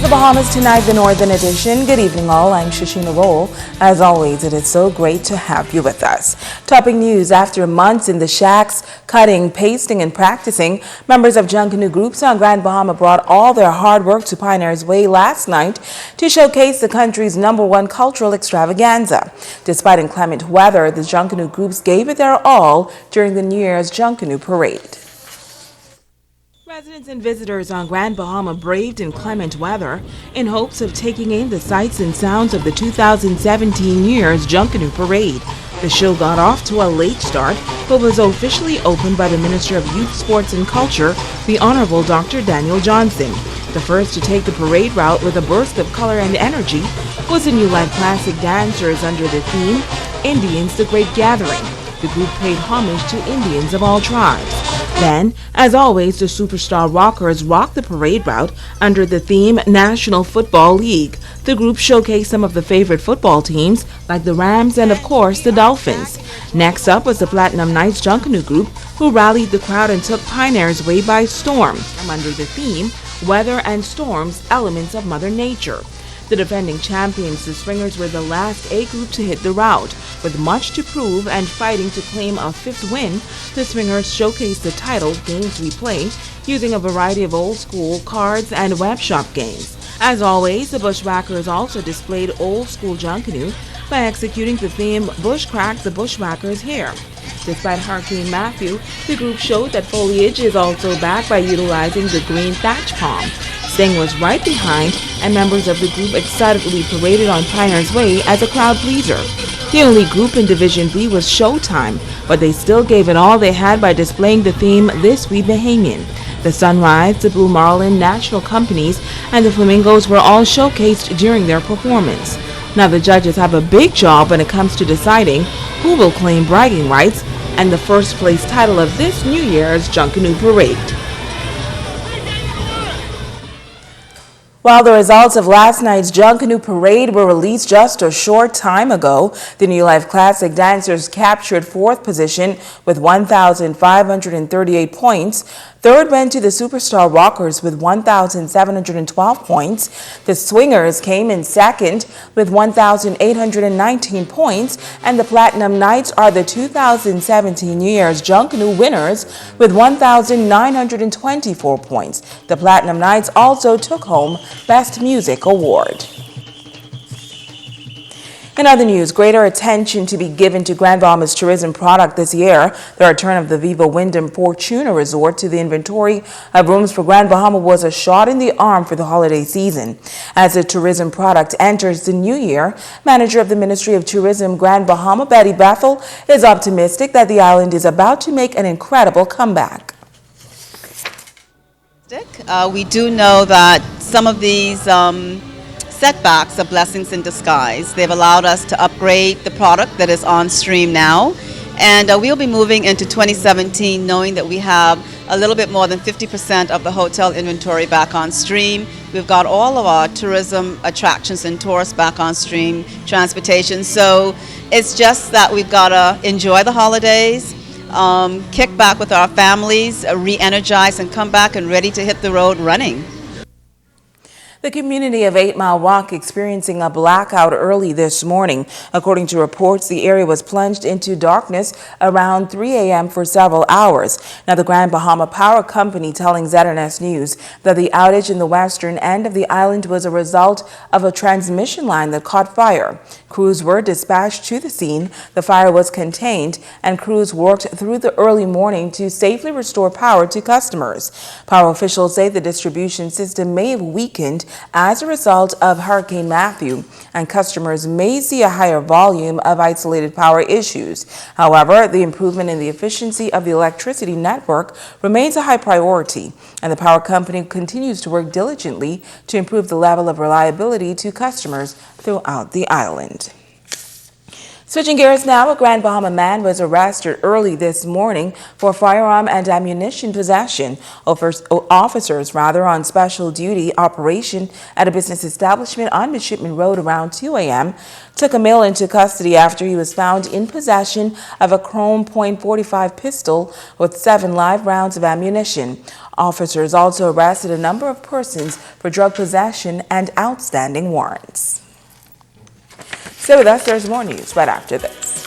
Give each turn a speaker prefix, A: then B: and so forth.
A: The Bahamas tonight, the Northern Edition. Good evening all, I'm Shishina Roll. As always, it is so great to have you with us. Topping news, after months in the shacks, cutting, pasting and practicing, members of Junkanoo groups on Grand Bahama brought all their hard work to Pioneers Way last night to showcase the country's #1 cultural extravaganza. Despite inclement weather, the Junkanoo groups gave it their all during the New Year's Junkanoo Parade. Residents and visitors on Grand Bahama braved inclement weather in hopes of taking in the sights and sounds of the 2017 New Year's Junkanoo Parade. The show got off to a late start, but was officially opened by the Minister of Youth, Sports and Culture, the Honorable Dr. Daniel Johnson. The first to take the parade route with a burst of color and energy was the New Life Classic dancers under the theme, Indians the Great Gathering. The group paid homage to Indians of all tribes. Then, as always, the Superstar Rockers rocked the parade route under the theme National Football League. The group showcased some of the favorite football teams like the Rams and, of course, the Dolphins. Next up was the Platinum Knights Junkanoo group, who rallied the crowd and took Pioneers Way by storm under the theme Weather and Storms, Elements of Mother Nature. The defending champions, the Swingers, were the last A group to hit the route. With much to prove and fighting to claim a 5th win, the Swingers showcased the title Games We Play using a variety of old school cards and web shop games. As always, the Bushwhackers also displayed old school Junkanoo by executing the theme Bushcrack the Bushwhacker's Hair. Despite Hurricane Matthew, the group showed that foliage is also back by utilizing the green thatch palm. Sting was right behind, and members of the group excitedly paraded on Pioneers Way as a crowd pleaser. The only group in Division B was Showtime, but they still gave it all they had by displaying the theme This We Bahamian. The Sunrise, the Blue Marlin, National Companies, and the Flamingos were all showcased during their performance. Now the judges have a big job when it comes to deciding who will claim bragging rights and the first place title of this New Year's Junkanoo Parade. While the results of last night's Junkanoo Parade were released just a short time ago, the New Life Classic dancers captured 4th position with 1,538 points. 3rd went to the Superstar Rockers with 1,712 points. The Swingers came in 2nd with 1,819 points, and the Platinum Knights are the 2017 New Year's Junkanoo winners with 1,924 points. The Platinum Knights also took home Best Music Award. In other news, greater attention to be given to Grand Bahama's tourism product this year. The return of the Viva Wyndham Fortuna Resort to the inventory of rooms for Grand Bahama was a shot in the arm for the holiday season. As the tourism product enters the new year, manager of the Ministry of Tourism Grand Bahama, Betty Bethel, is optimistic that the island is about to make an incredible comeback.
B: We do know that some of these setbacks are blessings in disguise. They've allowed us to upgrade the product that is on stream now, and we'll be moving into 2017 knowing that we have a little bit more than 50% of the hotel inventory back on stream. We've got all of our tourism attractions and tourists back on stream, transportation. So it's just that we've got to enjoy the holidays, kick back with our families, re-energize and come back and ready to hit the road running.
A: The community of 8 Mile Rock experiencing a blackout early this morning. According to reports, the area was plunged into darkness around 3 a.m. for several hours. Now, the Grand Bahama Power Company telling ZNS News that the outage in the western end of the island was a result of a transmission line that caught fire. Crews were dispatched to the scene. The fire was contained, and crews worked through the early morning to safely restore power to customers. Power officials say the distribution system may have weakened as a result of Hurricane Matthew, and customers may see a higher volume of isolated power issues. However, the improvement in the efficiency of the electricity network remains a high priority, and the power company continues to work diligently to improve the level of reliability to customers throughout the island. Switching gears now, a Grand Bahama man was arrested early this morning for firearm and ammunition possession. Officers on special duty operation at a business establishment on Midshipman Road around 2 a.m. took a male into custody after he was found in possession of a chrome .45 pistol with 7 live rounds of ammunition. Officers also arrested a number of persons for drug possession and outstanding warrants. So with us, there's more news right after this.